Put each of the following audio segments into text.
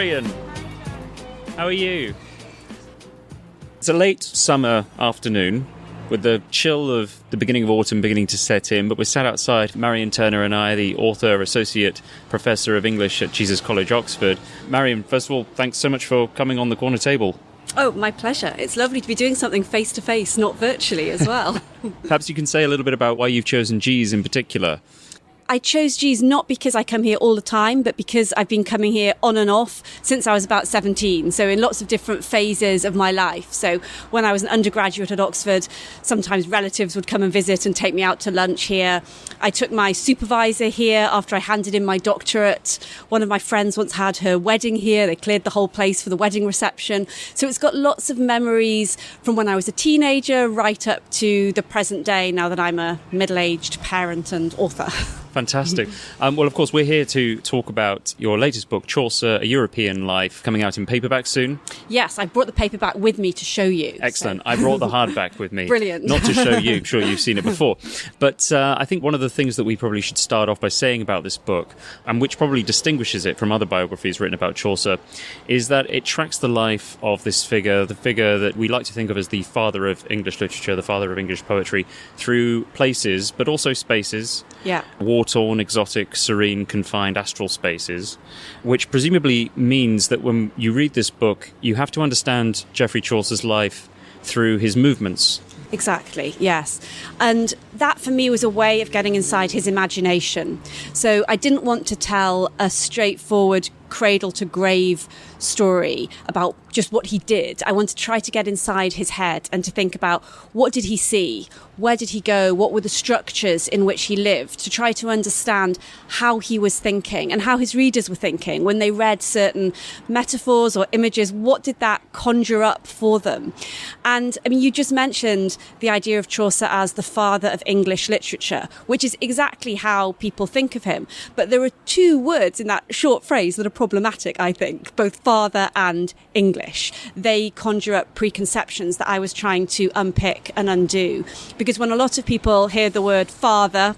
Marion. How are you? It's a late summer afternoon with the chill of the beginning of autumn beginning to set in, but we're sat outside, Marion Turner and I, the author, associate professor of English at Jesus College, Oxford. Marion, first of all, thanks so much for coming on the corner table. Oh, my pleasure. It's lovely to be doing something face-to-face, not virtually as well. Perhaps you can say a little bit about why you've chosen G's in particular. I chose G's not because I come here all the time, but because I've been coming here on and off since I was about 17. So in lots of different phases of my life. So when I was an undergraduate at Oxford, sometimes relatives would come and visit and take me out to lunch here. I took my supervisor here after I handed in my doctorate. One of my friends once had her wedding here. They cleared the whole place for the wedding reception. So it's got lots of memories from when I was a teenager right up to the present day, now that I'm a middle-aged parent and author. Fantastic. Well, of course, we're here to talk about your latest book, Chaucer, A European Life, coming out in paperback soon. Yes, I brought the paperback with me to show you. Excellent. So. I brought the hardback with me. Brilliant. Not to show you. I'm sure you've seen it before. But I think one of the things that we probably should start off by saying about this book, and which probably distinguishes it from other biographies written about Chaucer, is that it tracks the life of this figure, the figure that we like to think of as the father of English literature, the father of English poetry, through places, but also spaces. Yeah. War-torn, exotic, serene, confined astral spaces, which presumably means that when you read this book, you have to understand Geoffrey Chaucer's life through his movements. Exactly, yes. And that for me was a way of getting inside his imagination. So I didn't want to tell a straightforward cradle to grave story about just what he did. I wanted to try to get inside his head and to think about what did he see? Where did he go? What were the structures in which he lived? To try to understand how he was thinking and how his readers were thinking when they read certain metaphors or images. What did that conjure up for them? And I mean, you just mentioned the idea of Chaucer as the father of English literature, which is exactly how people think of him. But there are two words in that short phrase that are problematic, I think, both father and English. They conjure up preconceptions that I was trying to unpick and undo. Because when a lot of people hear the word father,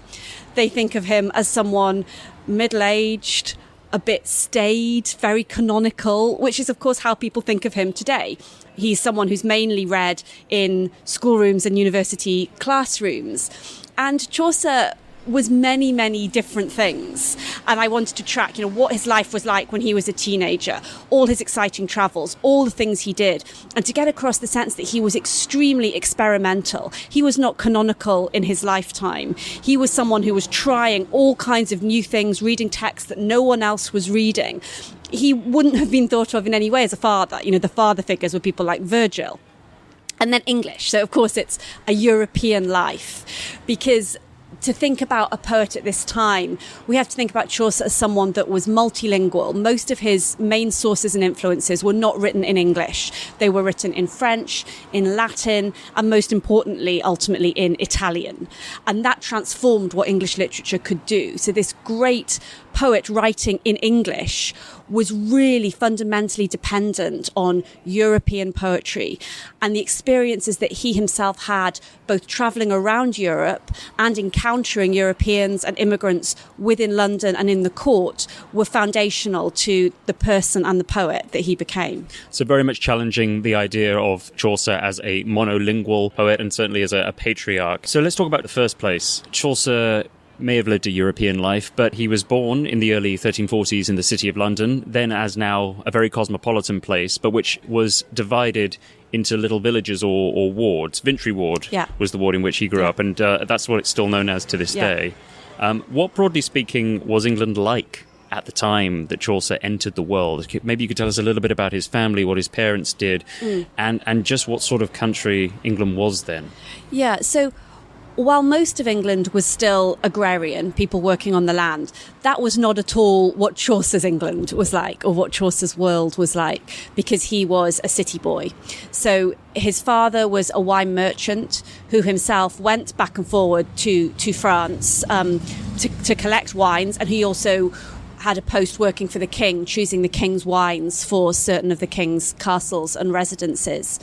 they think of him as someone middle-aged, a bit staid, very canonical, which is, of course, how people think of him today. He's someone who's mainly read in schoolrooms and university classrooms. And Chaucer was many, many different things. And I wanted to track, what his life was like when he was a teenager, all his exciting travels, all the things he did, and to get across the sense that he was extremely experimental. He was not canonical in his lifetime. He was someone who was trying all kinds of new things, reading texts that no one else was reading. He wouldn't have been thought of in any way as a father. The father figures were people like Virgil. And then English. So, of course, it's a European life, because to think about a poet at this time, we have to think about Chaucer as someone that was multilingual. Most of his main sources and influences were not written in English. They were written in French, in Latin, and most importantly, ultimately in Italian. And that transformed what English literature could do. So this great poet writing in English was really fundamentally dependent on European poetry and the experiences that he himself had both travelling around Europe and encountering Europeans and immigrants within London and in the court were foundational to the person and the poet that he became. So very much challenging the idea of Chaucer as a monolingual poet and certainly as a patriarch. So let's talk about the first place. Chaucer may have lived a European life, but he was born in the early 1340s in the city of London, then as now a very cosmopolitan place, but which was divided into little villages or wards. Vintry Ward was the ward in which he grew up, and that's what it's still known as to this day. What, broadly speaking, was England like at the time that Chaucer entered the world? Maybe you could tell us a little bit about his family, what his parents did, and just what sort of country England was then. Yeah, so while most of England was still agrarian, people working on the land, that was not at all what Chaucer's England was like, or what Chaucer's world was like, because he was a city boy. So his father was a wine merchant who himself went back and forward to France to collect wines, and he also had a post working for the king, choosing the king's wines for certain of the king's castles and residences.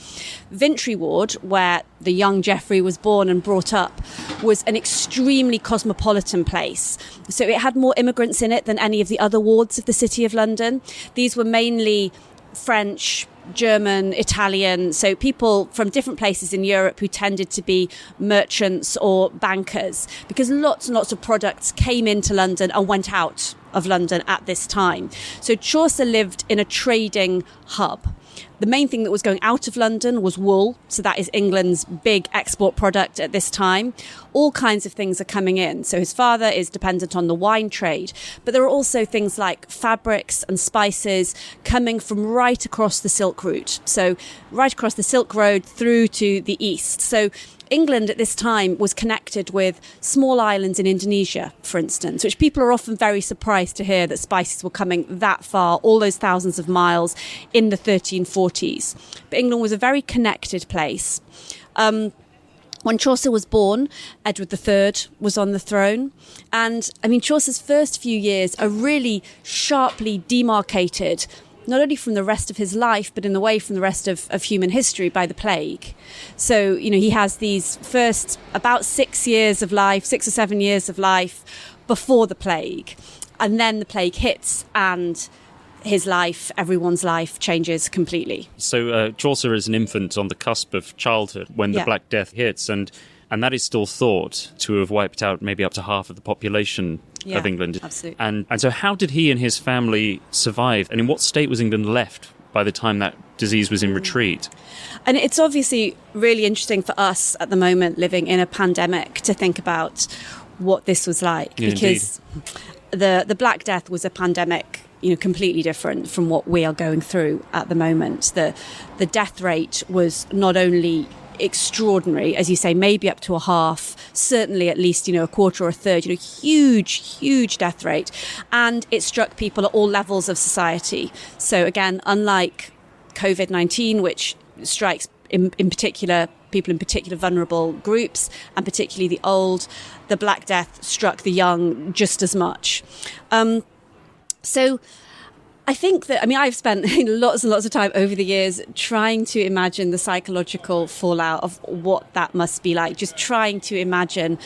Vintry Ward, where the young Geoffrey was born and brought up, was an extremely cosmopolitan place. So it had more immigrants in it than any of the other wards of the City of London. These were mainly French, German, Italian, so people from different places in Europe who tended to be merchants or bankers, because lots and lots of products came into London and went out of London at this time. So Chaucer lived in a trading hub. The main thing that was going out of London was wool. So that is England's big export product at this time. All kinds of things are coming in. So his father is dependent on the wine trade. But there are also things like fabrics and spices coming from right across the Silk Route. So right across the Silk Road through to the east. So England at this time was connected with small islands in Indonesia, for instance, which people are often very surprised to hear that spices were coming that far, all those thousands of miles in the 1340s. But England was a very connected place. When Chaucer was born, Edward III was on the throne. And I mean, Chaucer's first few years are really sharply demarcated, not only from the rest of his life, but in a way from the rest of human history by the plague. So, he has these first about 6 years of life, 6 or 7 years of life before the plague. And then the plague hits and his life, everyone's life changes completely. So Chaucer is an infant on the cusp of childhood when the Black Death hits, and that is still thought to have wiped out maybe up to half of the population of England. Absolutely. And so how did he and his family survive? And in what state was England left by the time that disease was in retreat? And it's obviously really interesting for us at the moment living in a pandemic to think about what this was like. Because the Black Death was a pandemic, completely different from what we are going through at the moment. The death rate was not only extraordinary, as you say, maybe up to a half, certainly at least, a quarter or a third, huge death rate. And it struck people at all levels of society. So again, unlike COVID-19, which strikes in particular people in particular vulnerable groups, and particularly the old, the Black Death struck the young just as much. So I think that, I've spent lots and lots of time over the years trying to imagine the psychological fallout of what that must be like. Just trying to imagine,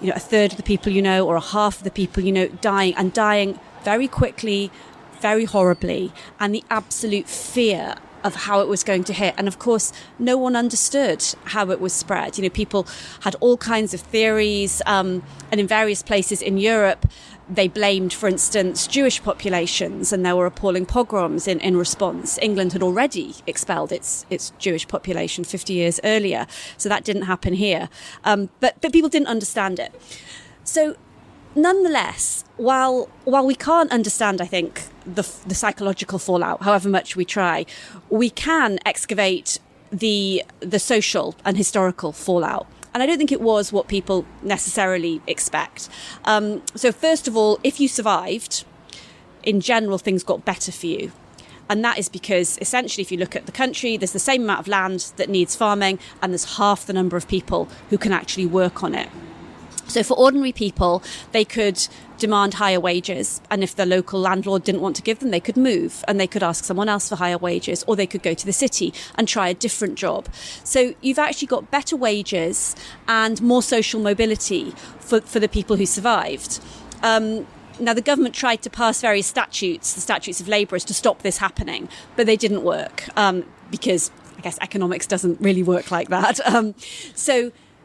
a third of the people or a half of the people dying very quickly, very horribly, and the absolute fear of how it was going to hit. And of course, no one understood how it was spread. People had all kinds of theories, and in various places in Europe, they blamed, for instance, Jewish populations, and there were appalling pogroms in response. England had already expelled its Jewish population 50 years earlier, so that didn't happen here. But people didn't understand it. So nonetheless, while we can't understand, I think, the psychological fallout, however much we try, we can excavate the social and historical fallout. And I don't think it was what people necessarily expect. So first of all, if you survived, in general, things got better for you. And that is because, essentially, if you look at the country, there's the same amount of land that needs farming, and there's half the number of people who can actually work on it. So for ordinary people, they could demand higher wages. And if the local landlord didn't want to give them, they could move and they could ask someone else for higher wages, or they could go to the city and try a different job. So you've actually got better wages and more social mobility for the people who survived. Now, the government tried to pass various statutes, the statutes of labourers, to stop this happening, but they didn't work because I guess economics doesn't really work like that.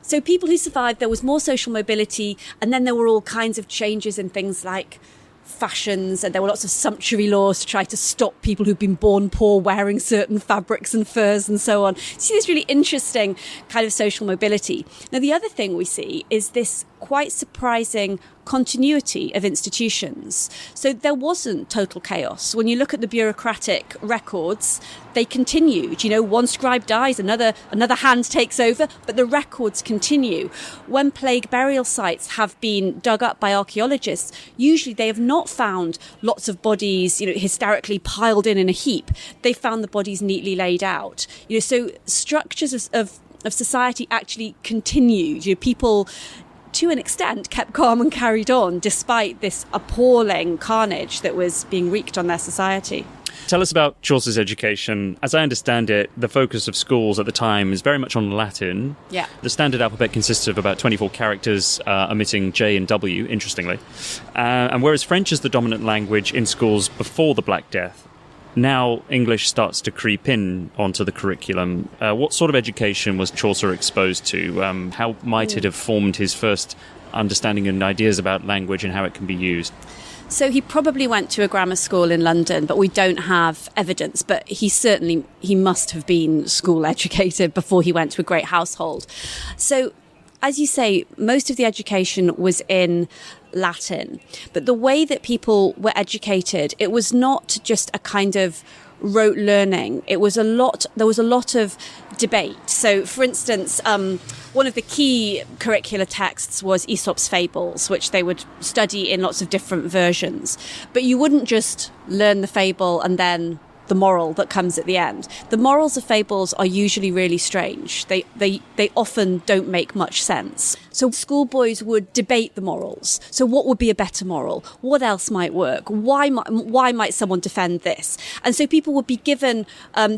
So people who survived, there was more social mobility, and then there were all kinds of changes in things like fashions, and there were lots of sumptuary laws to try to stop people who've been born poor wearing certain fabrics and furs and so on. You see this really interesting kind of social mobility. Now, the other thing we see is this quite surprising continuity of institutions. So there wasn't total chaos. When you look at the bureaucratic records, they continued. One scribe dies, another hand takes over, but the records continue. When plague burial sites have been dug up by archaeologists, usually they have not found lots of bodies, hysterically piled in a heap. They found the bodies neatly laid out. So structures of society actually continued. People to an extent, kept calm and carried on despite this appalling carnage that was being wreaked on their society. Tell us about Chaucer's education. As I understand it, the focus of schools at the time is very much on Latin. Yeah. The standard alphabet consists of about 24 characters, omitting J and W, interestingly. And whereas French is the dominant language in schools before the Black Death, now English starts to creep in onto the curriculum. What sort of education was Chaucer exposed to? How might it have formed his first understanding and ideas about language and how it can be used? So he probably went to a grammar school in London, but we don't have evidence. But he must have been school educated before he went to a great household. So, as you say, most of the education was in Latin. But the way that people were educated, it was not just a kind of rote learning. There was a lot of debate. So, for instance, one of the key curricular texts was Aesop's Fables, which they would study in lots of different versions. But you wouldn't just learn the fable and then the moral that comes at the end. The morals of fables are usually really strange. They often don't make much sense. So schoolboys would debate the morals. So what would be a better moral? What else might work? Why might someone defend this? And so people would be given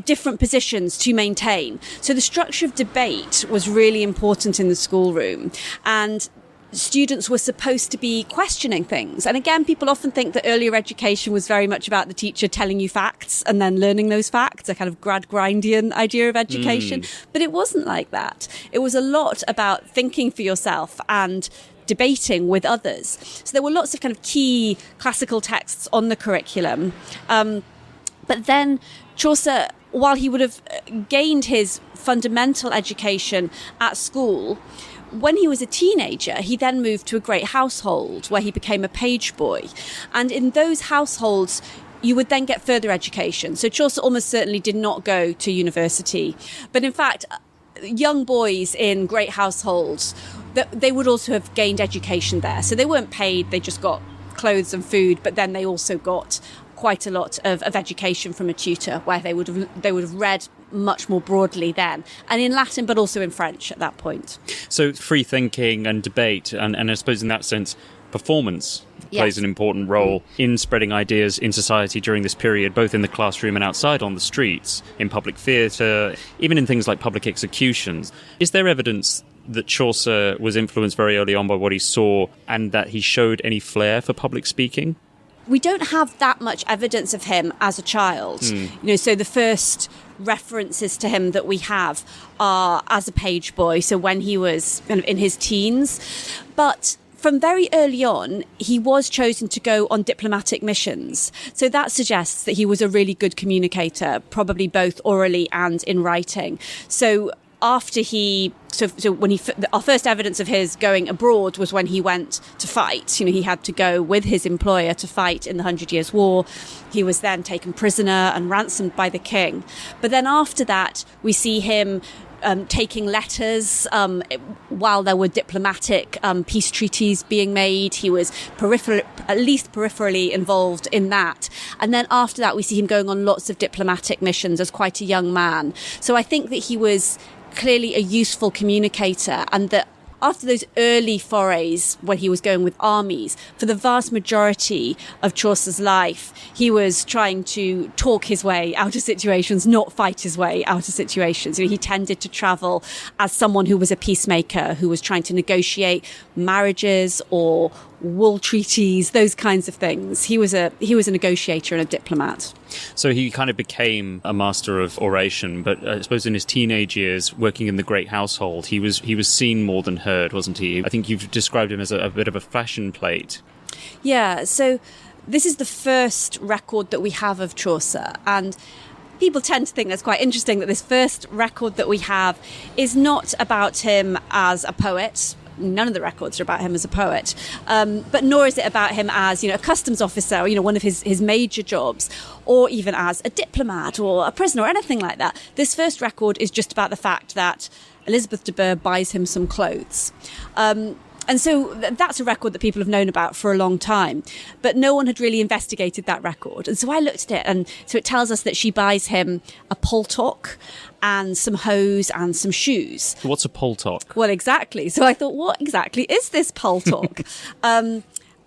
different positions to maintain. So the structure of debate was really important in the schoolroom. And students were supposed to be questioning things. And again, people often think that earlier education was very much about the teacher telling you facts and then learning those facts, a kind of Gradgrindian idea of education. But it wasn't like that. It was a lot about thinking for yourself and debating with others. So there were lots of kind of key classical texts on the curriculum. But then Chaucer, while he would have gained his fundamental education at school, when he was a teenager, he then moved to a great household where he became a page boy. And in those households, you would then get further education. So Chaucer almost certainly did not go to university. But in fact, young boys in great households, they would also have gained education there. So they weren't paid, they just got clothes and food, but then they also got quite a lot of education from a tutor where they would have read much more broadly then, and in Latin, but also in French at that point. So free thinking and debate, and I suppose in that sense, performance plays an important role in spreading ideas in society during this period, both in the classroom and outside on the streets, in public theatre, even in things like public executions. Is there evidence that Chaucer was influenced very early on by what he saw and that he showed any flair for public speaking? We don't have that much evidence of him as a child. So the first references to him that we have are as a page boy, so when he was kind of in his teens. But from very early on, he was chosen to go on diplomatic missions. So that suggests that he was a really good communicator, probably both orally and in writing. So after our first evidence of his going abroad was when he went to fight. He had to go with his employer to fight in the 100 Years' War. He was then taken prisoner and ransomed by the king. But then after that, we see him taking letters while there were diplomatic peace treaties being made. He was at least peripherally involved in that. And then after that, we see him going on lots of diplomatic missions as quite a young man. So I think that he was clearly a useful communicator, and that after those early forays when he was going with armies, for the vast majority of Chaucer's life, he was trying to talk his way out of situations, not fight his way out of situations. He tended to travel as someone who was a peacemaker, who was trying to negotiate marriages or wool treaties, those kinds of things. He was a negotiator and a diplomat. So he kind of became a master of oration, but I suppose in his teenage years, working in the great household, he was seen more than heard, wasn't he? I think you've described him as a bit of a fashion plate. Yeah, so this is the first record that we have of Chaucer, and people tend to think that's quite interesting that this first record that we have is not about him as a poet. None of the records are about him as a poet, but nor is it about him as, a customs officer, or, one of his major jobs, or even as a diplomat or a prisoner or anything like that. This first record is just about the fact that Elizabeth de Burgh buys him some clothes. And so that's a record that people have known about for a long time, but no one had really investigated that record. And so I looked at it, and so it tells us that she buys him a poltok and some hose and some shoes. What's a poltok? Well, exactly. So I thought, what exactly is this poltok?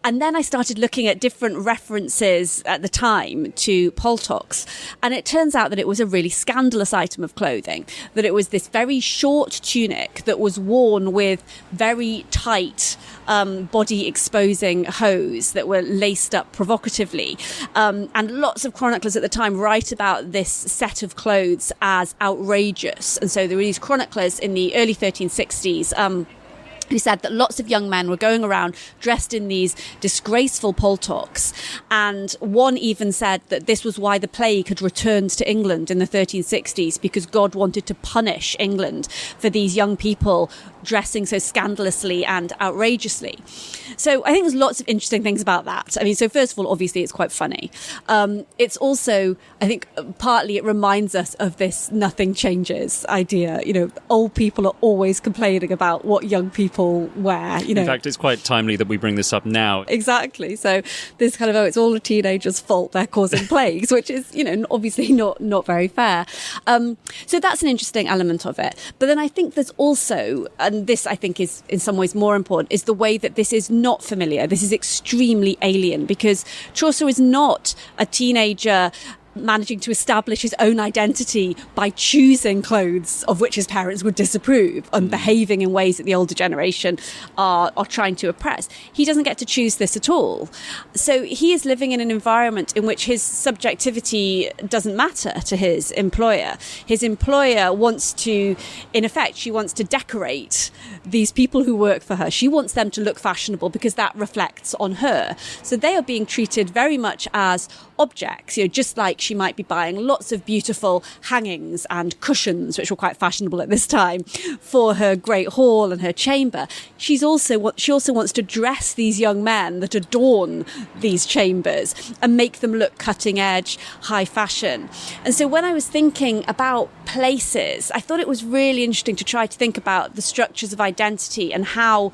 And then I started looking at different references at the time to poltoks. And it turns out that it was a really scandalous item of clothing, that it was this very short tunic that was worn with very tight body exposing hose that were laced up provocatively. And lots of chroniclers at the time write about this set of clothes as outrageous. And so there were these chroniclers in the early 1360s who said that lots of young men were going around dressed in these disgraceful poltoks. And one even said that this was why the plague had returned to England in the 1360s, because God wanted to punish England for these young people dressing so scandalously and outrageously. So I think there's lots of interesting things about that. I mean, so first of all, obviously it's quite funny. It's also, I think, partly it reminds us of this nothing changes idea. You know, old people are always complaining about what young people wear. You know, in fact, it's quite timely that we bring this up now. Exactly. So this kind of, it's all a teenager's fault, they're causing plagues, which is, you know, obviously not very fair. So that's an interesting element of it. But then I think there's also, and this I think is in some ways more important, is the way that this is not familiar. This is extremely alien, because Chaucer is not a teenager managing to establish his own identity by choosing clothes of which his parents would disapprove and behaving in ways that the older generation are trying to oppress. He doesn't get to choose this at all. So he is living in an environment in which his subjectivity doesn't matter to his employer. His employer wants to, in effect, she wants to decorate these people who work for her. She wants them to look fashionable because that reflects on her. So they are being treated very much as objects, you know, just like she might be buying lots of beautiful hangings and cushions, which were quite fashionable at this time, for her great hall and her chamber. She also wants to dress these young men that adorn these chambers and make them look cutting edge, high fashion. And so when I was thinking about places, I thought it was really interesting to try to think about the structures of identity and how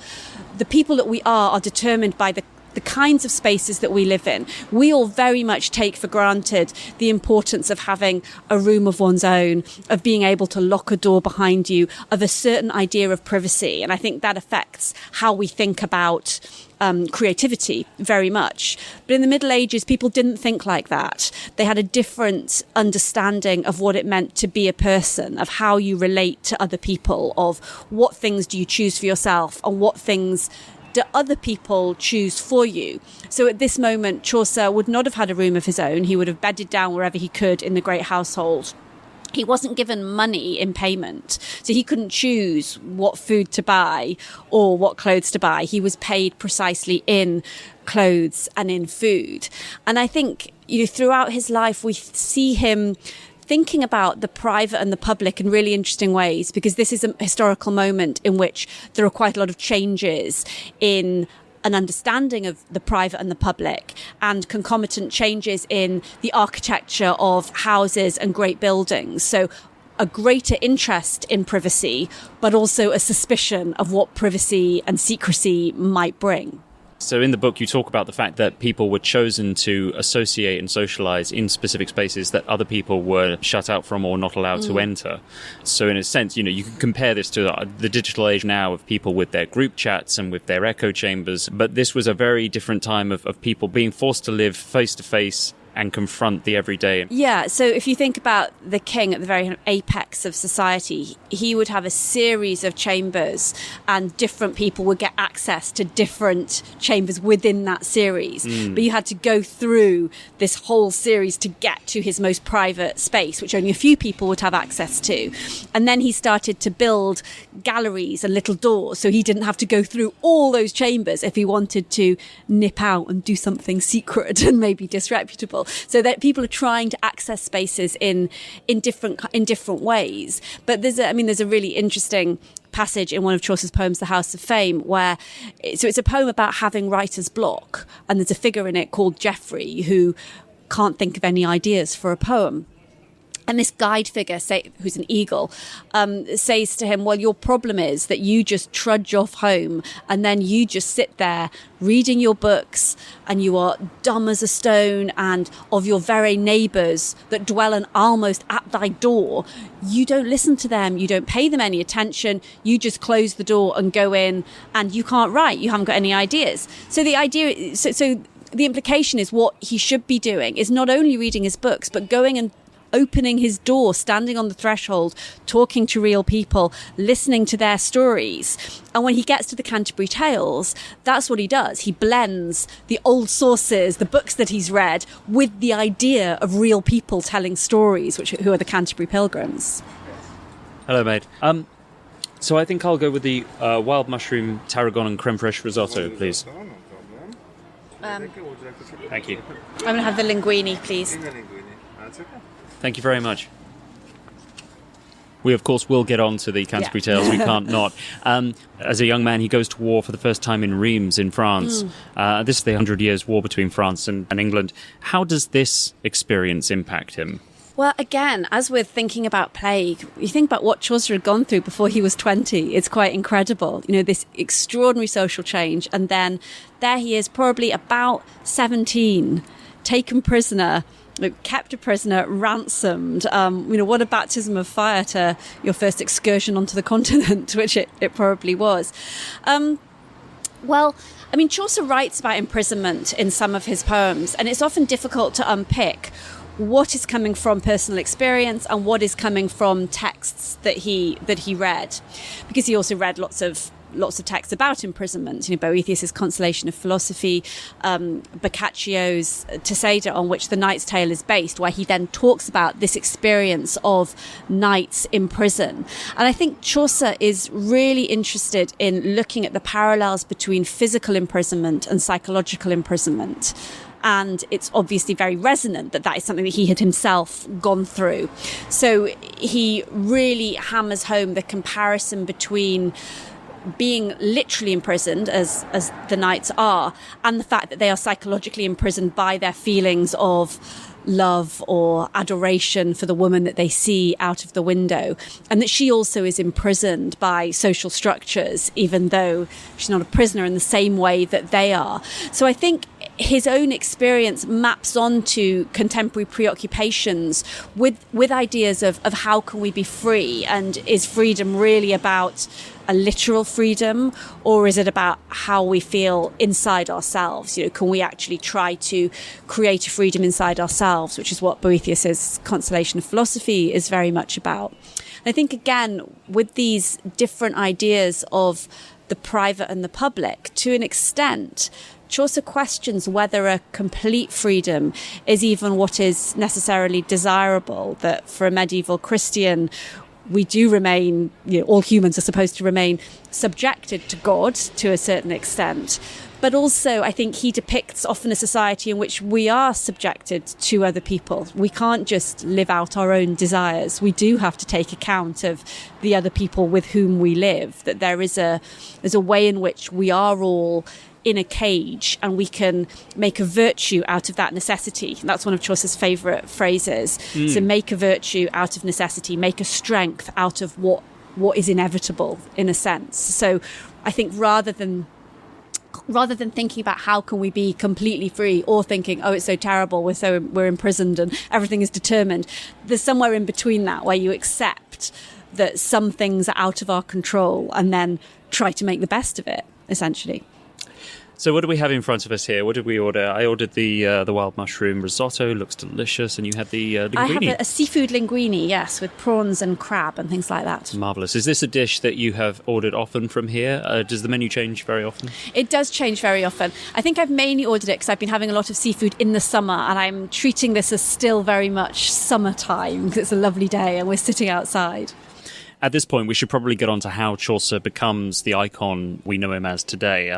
the people that we are determined by the kinds of spaces that we live in. We all very much take for granted the importance of having a room of one's own, of being able to lock a door behind you, of a certain idea of privacy. And I think that affects how we think about creativity very much. But in the Middle Ages, people didn't think like that. They had a different understanding of what it meant to be a person, of how you relate to other people, of what things do you choose for yourself and what things do other people choose for you. So at this moment, Chaucer would not have had a room of his own. He would have bedded down wherever he could in the great household. He wasn't given money in payment, so he couldn't choose what food to buy or what clothes to buy. He was paid precisely in clothes and in food. And I think, you know, throughout his life, we see him thinking about the private and the public in really interesting ways, because this is a historical moment in which there are quite a lot of changes in an understanding of the private and the public, and concomitant changes in the architecture of houses and great buildings. So a greater interest in privacy, but also a suspicion of what privacy and secrecy might bring. So in the book, you talk about the fact that people were chosen to associate and socialize in specific spaces that other people were shut out from or not allowed to enter. So in a sense, you know, you can compare this to the digital age now of people with their group chats and with their echo chambers. But this was a very different time of people being forced to live face to face and confront the everyday. Yeah, so if you think about the king at the very apex of society, he would have a series of chambers and different people would get access to different chambers within that series. But you had to go through this whole series to get to his most private space, which only a few people would have access to. And then he started to build galleries and little doors, so he didn't have to go through all those chambers if he wanted to nip out and do something secret and maybe disreputable. So that people are trying to access spaces in different ways. But there's a really interesting passage in one of Chaucer's poems, The House of Fame, where it's a poem about having writer's block, and there's a figure in it called Geoffrey who can't think of any ideas for a poem. And this guide figure, who's an eagle, says to him, well, your problem is that you just trudge off home and then you just sit there reading your books and you are dumb as a stone, and of your very neighbours that dwell almost at thy door, you don't listen to them, you don't pay them any attention, you just close the door and go in and you can't write, you haven't got any ideas. So the idea, so the implication is what he should be doing is not only reading his books, but going and opening his door, standing on the threshold, talking to real people, listening to their stories. And when he gets to the Canterbury Tales, that's what he does. He blends the old sources, the books that he's read, with the idea of real people telling stories, who are the Canterbury Pilgrims. Hello, mate. So I think I'll go with the wild mushroom, tarragon and creme fraiche risotto, please. Thank you. I'm going to have the linguine, please. Thank you very much. We, of course, will get on to the Canterbury Tales. We can't not. As a young man, he goes to war for the first time in Reims in France. This is the 100 Years' War between France and England. How does this experience impact him? Well, again, as with thinking about plague, you think about what Chaucer had gone through before he was 20. It's quite incredible. You know, this extraordinary social change. And then there he is, probably about 17, taken prisoner, kept a prisoner, ransomed. What a baptism of fire to your first excursion onto the continent, which it probably was. Chaucer writes about imprisonment in some of his poems, and it's often difficult to unpick what is coming from personal experience and what is coming from texts that he read, because he also read lots of texts about imprisonment, Boethius's Consolation of Philosophy, Boccaccio's Teseida, on which the Knight's Tale is based, where he then talks about this experience of knights in prison. And I think Chaucer is really interested in looking at the parallels between physical imprisonment and psychological imprisonment. And it's obviously very resonant that is something that he had himself gone through. So he really hammers home the comparison between being literally imprisoned, as the knights are, and the fact that they are psychologically imprisoned by their feelings of love or adoration for the woman that they see out of the window, and that she also is imprisoned by social structures, even though she's not a prisoner in the same way that they are. So I think his own experience maps onto contemporary preoccupations with ideas of how can we be free, and is freedom really about a literal freedom, or is it about how we feel inside ourselves? Can we actually try to create a freedom inside ourselves, which is what Boethius's Consolation of Philosophy is very much about. And I think, again, with these different ideas of the private and the public, to an extent, Chaucer questions whether a complete freedom is even what is necessarily desirable, that for a medieval Christian, we do remain, all humans are supposed to remain subjected to God to a certain extent. But also, I think he depicts often a society in which we are subjected to other people. We can't just live out our own desires. We do have to take account of the other people with whom we live, that there's a way in which we are all in a cage, and we can make a virtue out of that necessity. That's one of Chaucer's favourite phrases. So make a virtue out of necessity, make a strength out of what is inevitable, in a sense. So I think rather than thinking about how can we be completely free, or thinking, oh, it's so terrible, we're imprisoned and everything is determined, there's somewhere in between that where you accept that some things are out of our control and then try to make the best of it, essentially. So what do we have in front of us here? What did we order? I ordered the wild mushroom risotto. Looks delicious. And you had the linguine. I have a seafood linguine, yes, with prawns and crab and things like that. Marvellous. Is this a dish that you have ordered often from here? Does the menu change very often? It does change very often. I think I've mainly ordered it because I've been having a lot of seafood in the summer, and I'm treating this as still very much summertime because it's a lovely day and we're sitting outside. At this point, we should probably get on to how Chaucer becomes the icon we know him as today.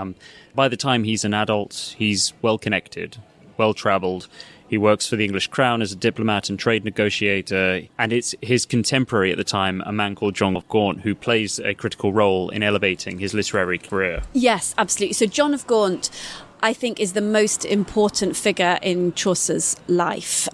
By the time he's an adult, he's well-connected, well-travelled. He works for the English crown as a diplomat and trade negotiator, and it's his contemporary at the time, a man called John of Gaunt, who plays a critical role in elevating his literary career. Yes, absolutely. So John of Gaunt, I think, is the most important figure in Chaucer's life.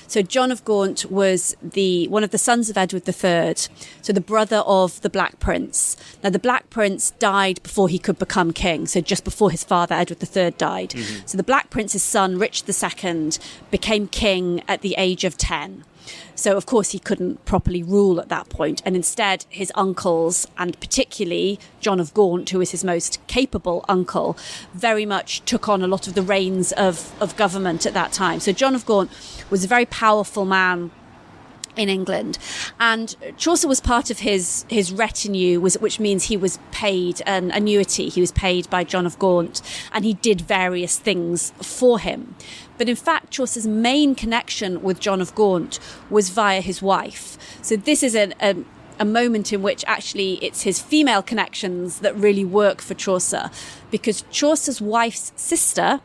So John of Gaunt was one of the sons of Edward III, so the brother of the Black Prince. Now, the Black Prince died before he could become king, so just before his father, Edward III, died. Mm-hmm. So the Black Prince's son, Richard II, became king at the age of 10. So, of course, he couldn't properly rule at that point. And instead, his uncles, and particularly John of Gaunt, who was his most capable uncle, very much took on a lot of the reins of government at that time. So John of Gaunt was a very powerful man in England, and Chaucer was part of his retinue, which means he was paid an annuity. He was paid by John of Gaunt, and he did various things for him. But in fact, Chaucer's main connection with John of Gaunt was via his wife. So this is a moment in which actually it's his female connections that really work for Chaucer, because Chaucer's wife's sister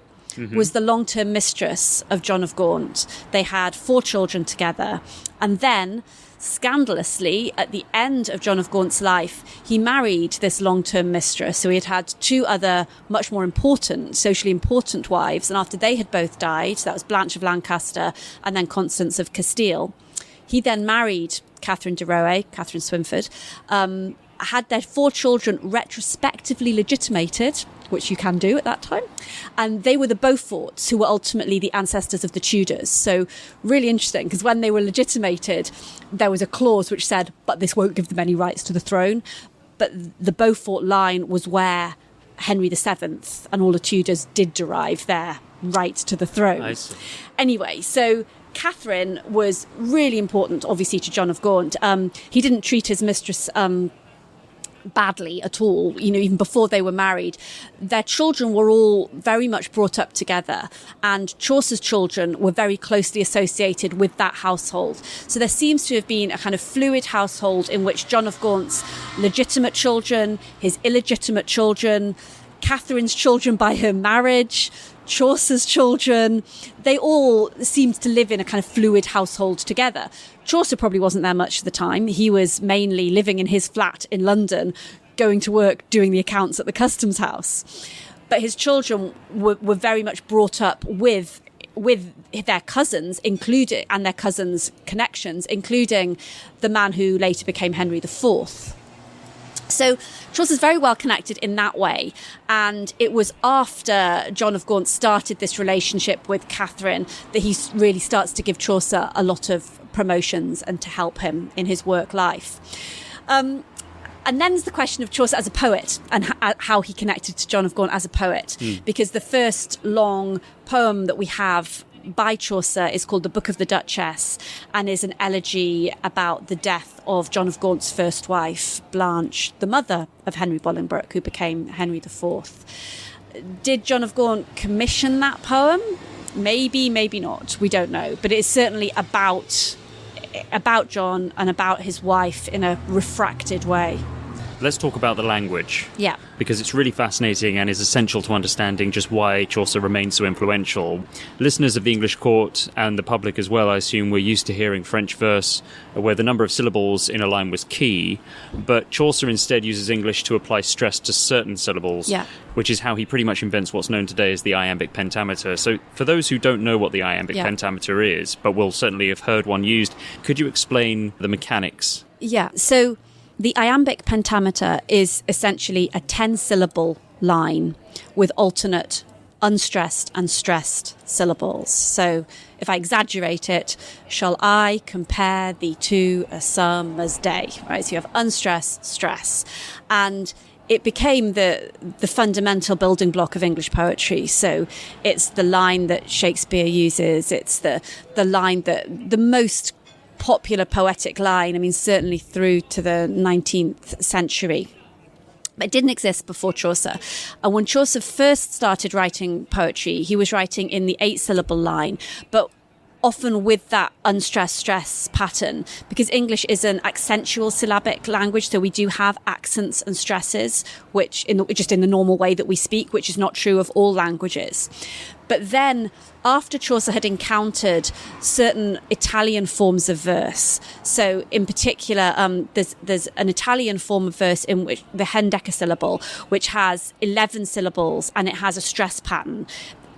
was the long-term mistress of John of Gaunt. They had 4 children together. And then, scandalously, at the end of John of Gaunt's life, he married this long-term mistress. So he had 2 other much more important, socially important wives. And after they had both died, that was Blanche of Lancaster and then Constance of Castile, he then married Catherine de Roe, Catherine Swynford, had their 4 children retrospectively legitimated, which you can do at that time. And they were the Beauforts, who were ultimately the ancestors of the Tudors. So really interesting, because when they were legitimated, there was a clause which said, but this won't give them any rights to the throne. But the Beaufort line was where Henry VII and all the Tudors did derive their right to the throne. I see. Anyway, so Catherine was really important, obviously, to John of Gaunt. He didn't treat his mistress badly at all, even before they were married. Their children were all very much brought up together, and Chaucer's children were very closely associated with that household. So there seems to have been a kind of fluid household in which John of Gaunt's legitimate children, his illegitimate children, Catherine's children by her marriage, Chaucer's children, they all seemed to live in a kind of fluid household together. Chaucer probably wasn't there much of the time. He was mainly living in his flat in London, going to work, doing the accounts at the customs house. But his children were very much brought up with their cousins, and their cousins' connections, including the man who later became Henry IV. So Chaucer's very well connected in that way. And it was after John of Gaunt started this relationship with Catherine that he really starts to give Chaucer a lot of promotions and to help him in his work life. And then there's the question of Chaucer as a poet and how he connected to John of Gaunt as a poet. Because the first long poem that we have by Chaucer is called The Book of the Duchess, and is an elegy about the death of John of Gaunt's first wife, Blanche, the mother of Henry Bolingbroke, who became Henry IV. Did John of Gaunt commission that poem? Maybe, maybe not. We don't know. But it's certainly about John and about his wife in a refracted way. Let's talk about the language. Yeah. Because it's really fascinating and is essential to understanding just why Chaucer remains so influential. Listeners of the English court and the public as well, I assume, were used to hearing French verse where the number of syllables in a line was key, but Chaucer instead uses English to apply stress to certain syllables, which is how he pretty much invents what's known today as the iambic pentameter. So for those who don't know what the iambic pentameter is, but will certainly have heard one used, could you explain the mechanics? Yeah, so the iambic pentameter is essentially a 10-syllable line with alternate unstressed and stressed syllables. So if I exaggerate it, shall I compare thee to a summer's day, right? So you have unstressed, stress. And it became the fundamental building block of English poetry. So it's the line that Shakespeare uses. It's the line that the most popular poetic line, I mean, certainly through to the 19th century. But it didn't exist before Chaucer. And when Chaucer first started writing poetry, he was writing in the 8-syllable line. But often with that unstressed stress pattern, because English is an accentual syllabic language. So we do have accents and stresses, which just in the normal way that we speak, which is not true of all languages. But then after Chaucer had encountered certain Italian forms of verse, so in particular, there's an Italian form of verse in which the hendecasyllable, which has 11 syllables and it has a stress pattern.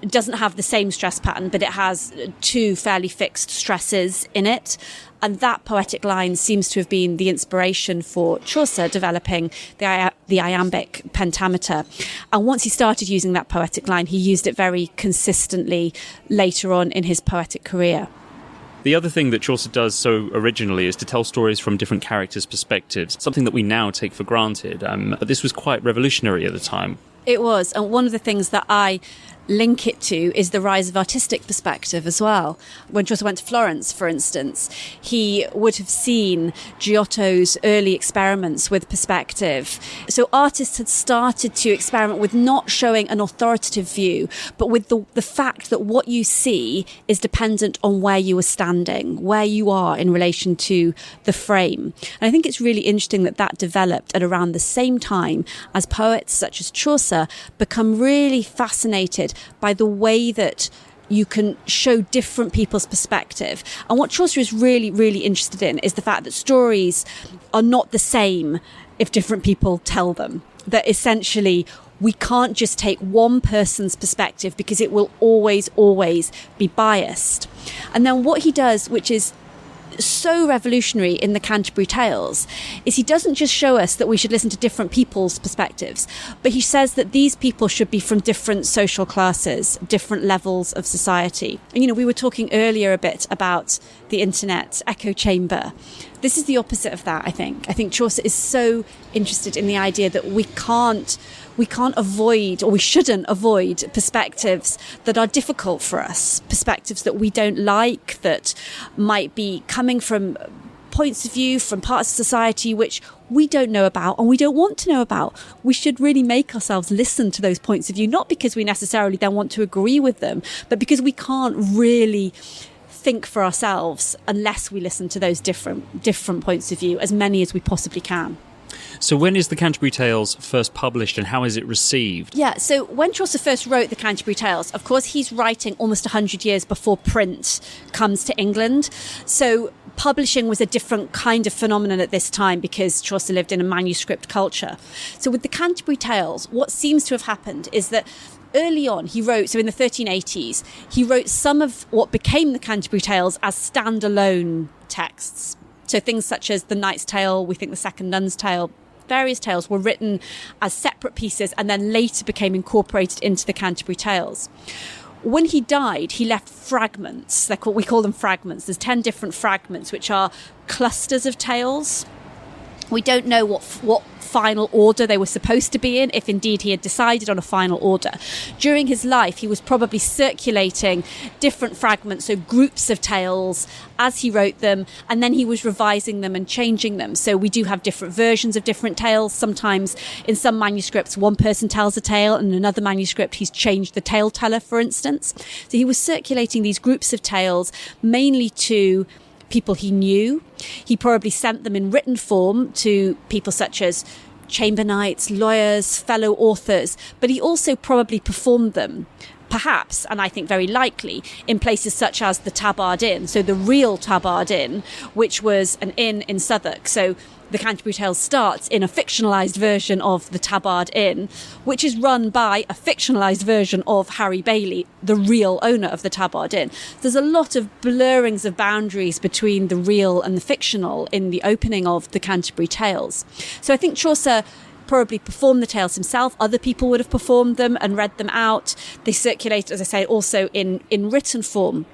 It doesn't have the same stress pattern, but it has 2 fairly fixed stresses in it. And that poetic line seems to have been the inspiration for Chaucer developing the iambic pentameter. And once he started using that poetic line, he used it very consistently later on in his poetic career. The other thing that Chaucer does so originally is to tell stories from different characters' perspectives, something that we now take for granted. But this was quite revolutionary at the time. It was. And one of the things that I link it to is the rise of artistic perspective as well. When Chaucer went to Florence, for instance, he would have seen Giotto's early experiments with perspective. So artists had started to experiment with not showing an authoritative view, but with the fact that what you see is dependent on where you are standing, where you are in relation to the frame. And I think it's really interesting that that developed at around the same time as poets such as Chaucer become really fascinated by the way that you can show different people's perspective. And what Chaucer is really, really interested in is the fact that stories are not the same if different people tell them. That essentially we can't just take one person's perspective because it will always, always be biased. And then what he does, which is so revolutionary in the Canterbury Tales, is he doesn't just show us that we should listen to different people's perspectives, but he says that these people should be from different social classes, different levels of society. And, we were talking earlier a bit about the internet echo chamber. This is the opposite of that, I think. I think Chaucer is so interested in the idea that we can't avoid, or we shouldn't avoid, perspectives that are difficult for us, perspectives that we don't like, that might be coming from points of view from parts of society which we don't know about and we don't want to know about. We should really make ourselves listen to those points of view, not because we necessarily then want to agree with them, but because we can't really think for ourselves unless we listen to those different points of view, as many as we possibly can. So when is the Canterbury Tales first published and how is it received? Yeah, so when Chaucer first wrote the Canterbury Tales, of course, he's writing almost 100 years before print comes to England. So publishing was a different kind of phenomenon at this time because Chaucer lived in a manuscript culture. So with the Canterbury Tales, what seems to have happened is that early on, he wrote, so in the 1380s, he wrote some of what became the Canterbury Tales as standalone texts. So things such as The Knight's Tale, we think The Second Nun's Tale, various tales were written as separate pieces and then later became incorporated into the Canterbury Tales. When he died, he left fragments. We call them fragments. There's 10 different fragments, which are clusters of tales. We don't know what final order they were supposed to be in, if indeed he had decided on a final order. During his life, he was probably circulating different fragments, so groups of tales, as he wrote them, and then he was revising them and changing them. So we do have different versions of different tales. Sometimes in some manuscripts, one person tells a tale, and in another manuscript, he's changed the tale teller, for instance. So he was circulating these groups of tales, mainly to people he knew. He probably sent them in written form to people such as chamber knights, lawyers, fellow authors, but he also probably performed them, perhaps, and I think very likely, in places such as the Tabard Inn, so the real Tabard Inn, which was an inn in Southwark. So the Canterbury Tales starts in a fictionalised version of the Tabard Inn, which is run by a fictionalised version of Harry Bailey, the real owner of the Tabard Inn. There's a lot of blurrings of boundaries between the real and the fictional in the opening of the Canterbury Tales. So I think Chaucer probably performed the tales himself. Other people would have performed them and read them out. They circulate, as I say, also in written form.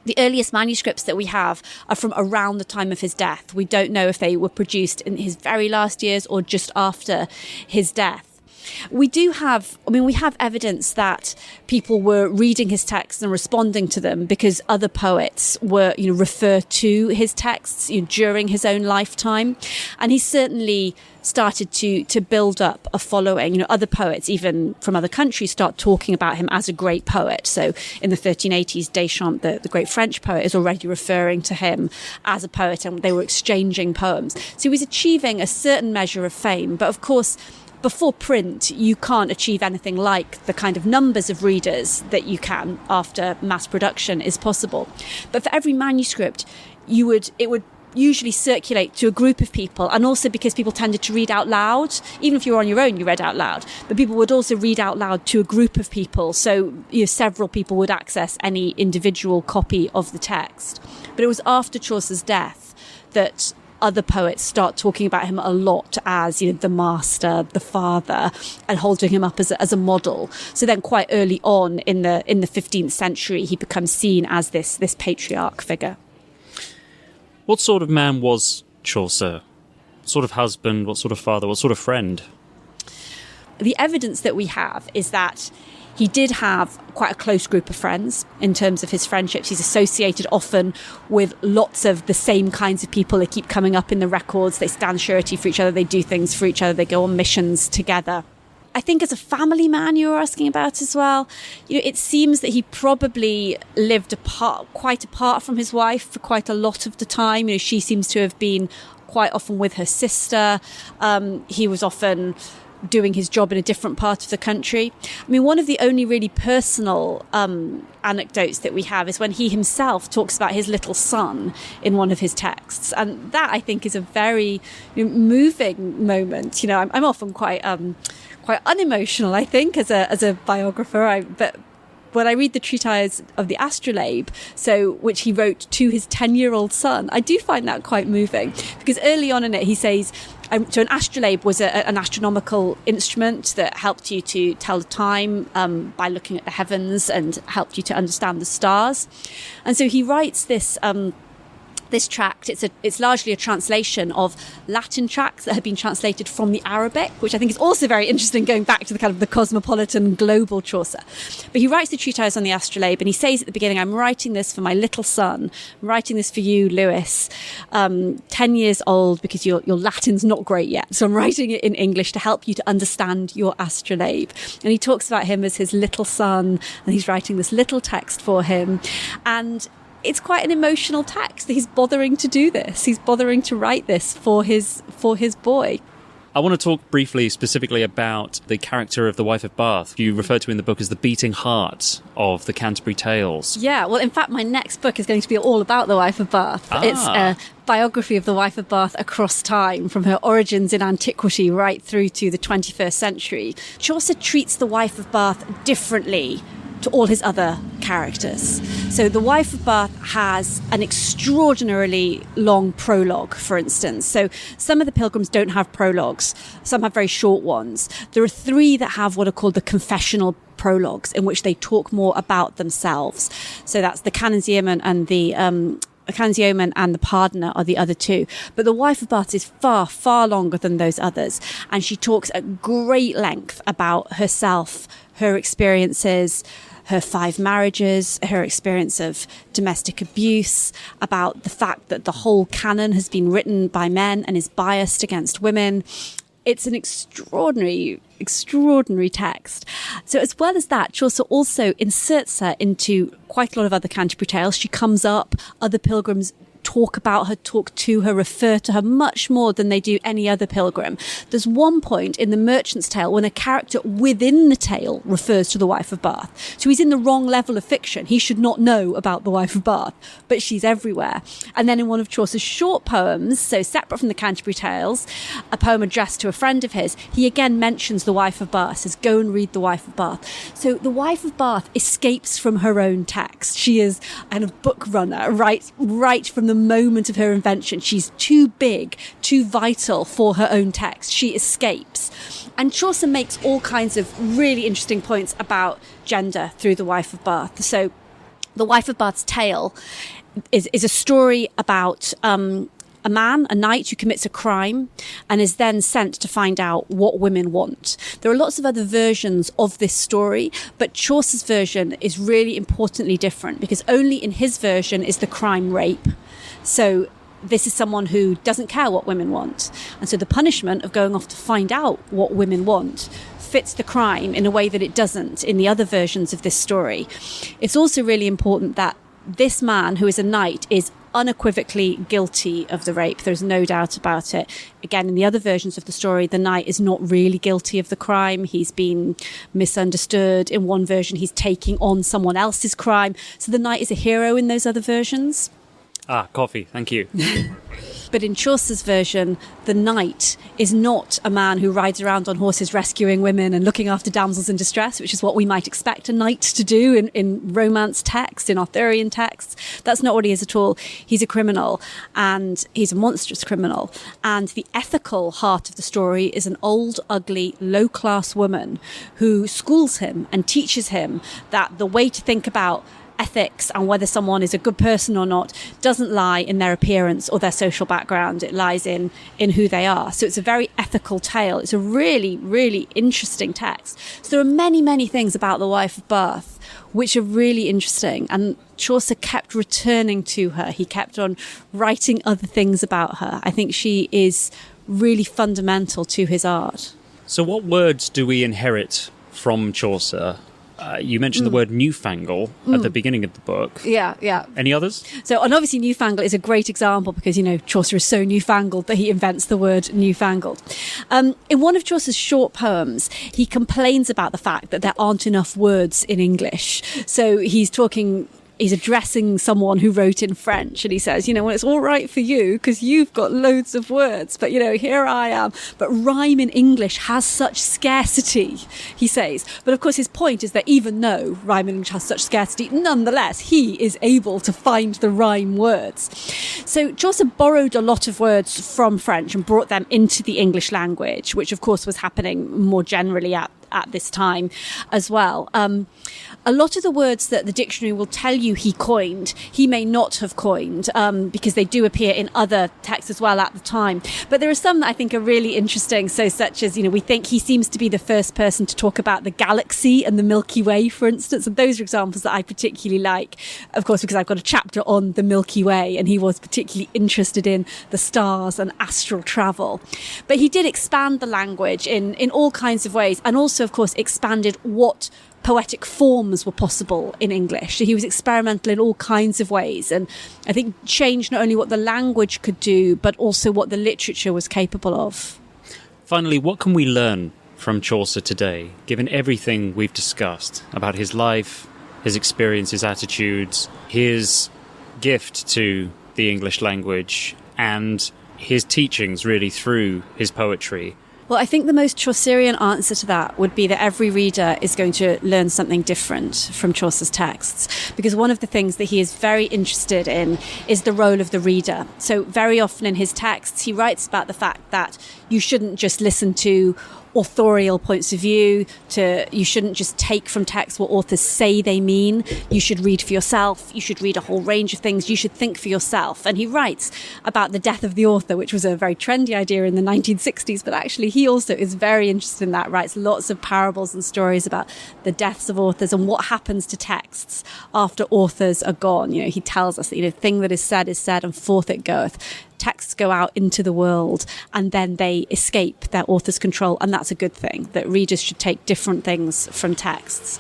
The earliest manuscripts that we have are from around the time of his death. We don't know if they were produced in his very last years or just after his death. We have evidence that people were reading his texts and responding to them because other poets were, refer to his texts during his own lifetime. And he certainly started to build up a following. Other poets, even from other countries, start talking about him as a great poet. So in the 1380s, Deschamps, the great French poet, is already referring to him as a poet, and they were exchanging poems. So he was achieving a certain measure of fame. But of course, before print, you can't achieve anything like the kind of numbers of readers that you can after mass production is possible. But for every manuscript, it would usually circulate to a group of people, and also because people tended to read out loud. Even if you were on your own, you read out loud, but people would also read out loud to a group of people, so several people would access any individual copy of the text. But it was after Chaucer's death that other poets start talking about him a lot as the master, the father, and holding him up as a model. So then quite early on in the 15th century, he becomes seen as this patriarch figure. What sort of man was Chaucer? What sort of husband? What sort of father? What sort of friend? The evidence that we have is that he did have quite a close group of friends in terms of his friendships. He's associated often with lots of the same kinds of people. They keep coming up in the records. They stand surety for each other. They do things for each other. They go on missions together. I think as a family man, you were asking about as well, it seems that he probably lived quite apart from his wife for quite a lot of the time. She seems to have been quite often with her sister. He was often doing his job in a different part of the country. One of the only really personal anecdotes that we have is when he himself talks about his little son in one of his texts. And that, I think, is a very moving moment. I'm often quite unemotional, I think, as a biographer. But when I read the treatise of the astrolabe, which he wrote to his 10-year-old son, I do find that quite moving, because early on in it he says, so an astrolabe was an astronomical instrument that helped you to tell the time by looking at the heavens and helped you to understand the stars. And so he writes this tract. It's largely a translation of Latin tracts that have been translated from the Arabic, which I think is also very interesting, going back to the kind of the cosmopolitan global Chaucer. But he writes the treatise on the astrolabe, and he says at the beginning, I'm writing this for my little son. I'm writing this for you, Lewis, 10 years old, because your Latin's not great yet. So I'm writing it in English to help you to understand your astrolabe. And he talks about him as his little son, and he's writing this little text for him. And it's quite an emotional text. He's bothering to do this. He's bothering to write this for his boy. I want to talk briefly, specifically about the character of the wife of Bath. You refer to in the book as the beating heart of the Canterbury Tales. Yeah, well, in fact, my next book is going to be all about the wife of Bath. It's a biography of the wife of Bath across time, from her origins in antiquity right through to the 21st century. Chaucer treats the wife of Bath differently to all his other characters. So the wife of Bath has an extraordinarily long prologue, for instance. So some of the pilgrims don't have prologues. Some have very short ones. There are 3 that have what are called the confessional prologues, in which they talk more about themselves. So that's the Canon's Yeoman and the Canon's Yeoman and the Pardoner are the other 2. But the wife of Bath is far, far longer than those others. And she talks at great length about herself, her experiences, her 5 marriages, her experience of domestic abuse, about the fact that the whole canon has been written by men and is biased against women. It's an extraordinary text. So as well as that, Chaucer also inserts her into quite a lot of other Canterbury Tales. She comes up, other pilgrims talk about her, talk to her, refer to her much more than they do any other pilgrim. There's one point in the Merchant's Tale when a character within the tale refers to the wife of Bath. So he's in the wrong level of fiction. He should not know about the wife of Bath, but she's everywhere. And then in one of Chaucer's short poems, so separate from the Canterbury Tales, a poem addressed to a friend of his, he again mentions the wife of Bath, says, go and read the wife of Bath. So the wife of Bath escapes from her own text. She is a kind of book runner, right from the moment of her invention. She's too big, too vital for her own text. She escapes. And Chaucer makes all kinds of really interesting points about gender through the wife of Bath. So the wife of Bath's tale is a story about a man, a knight who commits a crime and is then sent to find out what women want. There are lots of other versions of this story, but Chaucer's version is really importantly different because only in his version is the crime rape. So this is someone who doesn't care what women want. And so the punishment of going off to find out what women want fits the crime in a way that it doesn't in the other versions of this story. It's also really important that this man, who is a knight, is unequivocally guilty of the rape. There's no doubt about it. Again, in the other versions of the story, the knight is not really guilty of the crime. He's been misunderstood. In one version, he's taking on someone else's crime. So the knight is a hero in those other versions. Coffee. Thank you. But in Chaucer's version, the knight is not a man who rides around on horses rescuing women and looking after damsels in distress, which is what we might expect a knight to do in Romance texts, in Arthurian texts. That's not what he is at all. He's a criminal, and he's a monstrous criminal. And the ethical heart of the story is an old, ugly, low-class woman who schools him and teaches him that the way to think about ethics and whether someone is a good person or not doesn't lie in their appearance or their social background. It lies in who they are. So it's a very ethical tale. It's a really, really interesting text. So there are many, many things about the wife of Bath which are really interesting. And Chaucer kept returning to her. He kept on writing other things about her. I think she is really fundamental to his art. So what words do we inherit from Chaucer? You mentioned the word newfangle at the beginning of the book. Yeah. Any others? So, and obviously newfangle is a great example because, Chaucer is so newfangled that he invents the word newfangled. In one of Chaucer's short poems, he complains about the fact that there aren't enough words in English. So he's addressing someone who wrote in French, and he says, well, it's all right for you because you've got loads of words, but, here I am. But rhyme in English has such scarcity, he says. But of course, his point is that even though rhyme in English has such scarcity, nonetheless, he is able to find the rhyme words. So Chaucer borrowed a lot of words from French and brought them into the English language, which of course was happening more generally at this time as well. A lot of the words that the dictionary will tell you he coined, he may not have coined because they do appear in other texts as well at the time. But there are some that I think are really interesting. So such as, we think he seems to be the first person to talk about the galaxy and the Milky Way, for instance. And those are examples that I particularly like, of course, because I've got a chapter on the Milky Way and he was particularly interested in the stars and astral travel. But he did expand the language in all kinds of ways, and also, of course, expanded what poetic forms were possible in English. So he was experimental in all kinds of ways, and I think changed not only what the language could do, but also what the literature was capable of. Finally, what can we learn from Chaucer today, given everything we've discussed about his life, his experience, his attitudes, his gift to the English language, and his teachings really through his poetry? Well, I think the most Chaucerian answer to that would be that every reader is going to learn something different from Chaucer's texts, because one of the things that he is very interested in is the role of the reader. So very often in his texts, he writes about the fact that you shouldn't just listen to authorial points of view, you shouldn't just take from text what authors say they mean. You should read for yourself. You should read a whole range of things. You should think for yourself. And he writes about the death of the author, which was a very trendy idea in the 1960s, but actually he also is very interested in that, writes lots of parables and stories about the deaths of authors and what happens to texts after authors are gone. He tells us that, thing that is said and forth it goeth. Texts go out into the world and then they escape their author's control, and that's a good thing, that readers should take different things from texts.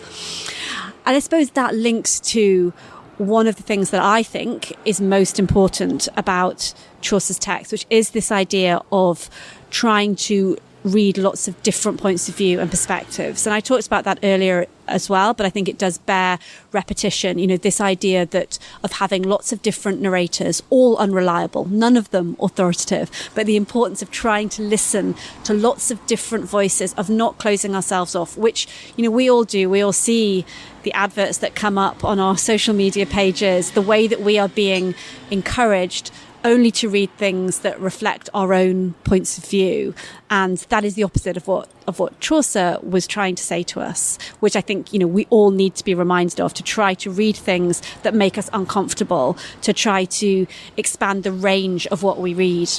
And I suppose that links to one of the things that I think is most important about Chaucer's text, which is this idea of trying to read lots of different points of view and perspectives. And I talked about that earlier as well, but I think it does bear repetition. This idea that of having lots of different narrators, all unreliable, none of them authoritative, but the importance of trying to listen to lots of different voices, of not closing ourselves off, which, we all do. We all see the adverts that come up on our social media pages, the way that we are being encouraged only to read things that reflect our own points of view. And that is the opposite of what Chaucer was trying to say to us, which I think, we all need to be reminded of, to try to read things that make us uncomfortable, to try to expand the range of what we read.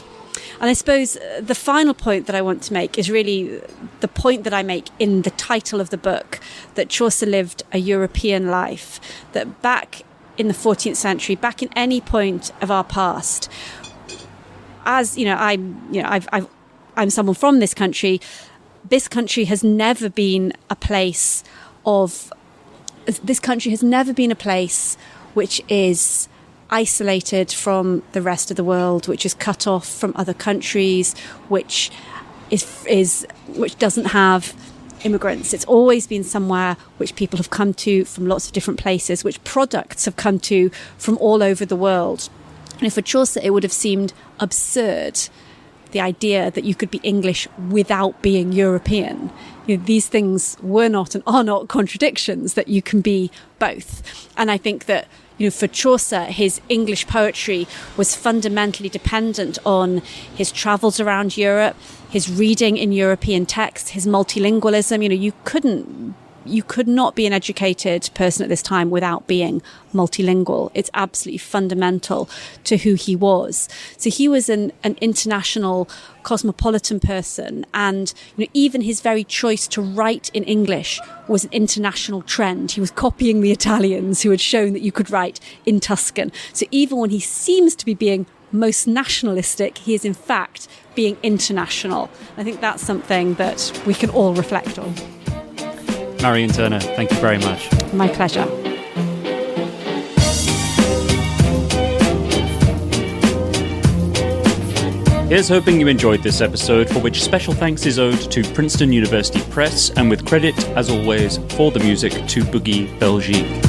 And I suppose the final point that I want to make is really the point that I make in the title of the book, that Chaucer lived a European life, that back in the 14th century, back in any point of our past, as I'm someone from this country. This country has never been a place which is isolated from the rest of the world, which is cut off from other countries, which doesn't have immigrants. It's always been somewhere which people have come to from lots of different places, which products have come to from all over the world. And for Chaucer, it would have seemed absurd, the idea that you could be English without being European. These things were not and are not contradictions, that you can be both. And I think that, for Chaucer, his English poetry was fundamentally dependent on his travels around Europe, his reading in European texts, his multilingualism. You could not be an educated person at this time without being multilingual. It's absolutely fundamental to who he was. So he was an international cosmopolitan person, and even his very choice to write in English was an international trend. He was copying the Italians, who had shown that you could write in Tuscan. So even when he seems to be being most nationalistic, he is in fact being international. I think that's something that we can all reflect on. Marion Turner, thank you very much. My pleasure. Here's hoping you enjoyed this episode, for which special thanks is owed to Princeton University Press, and with credit, as always, for the music to Boogie Belgique.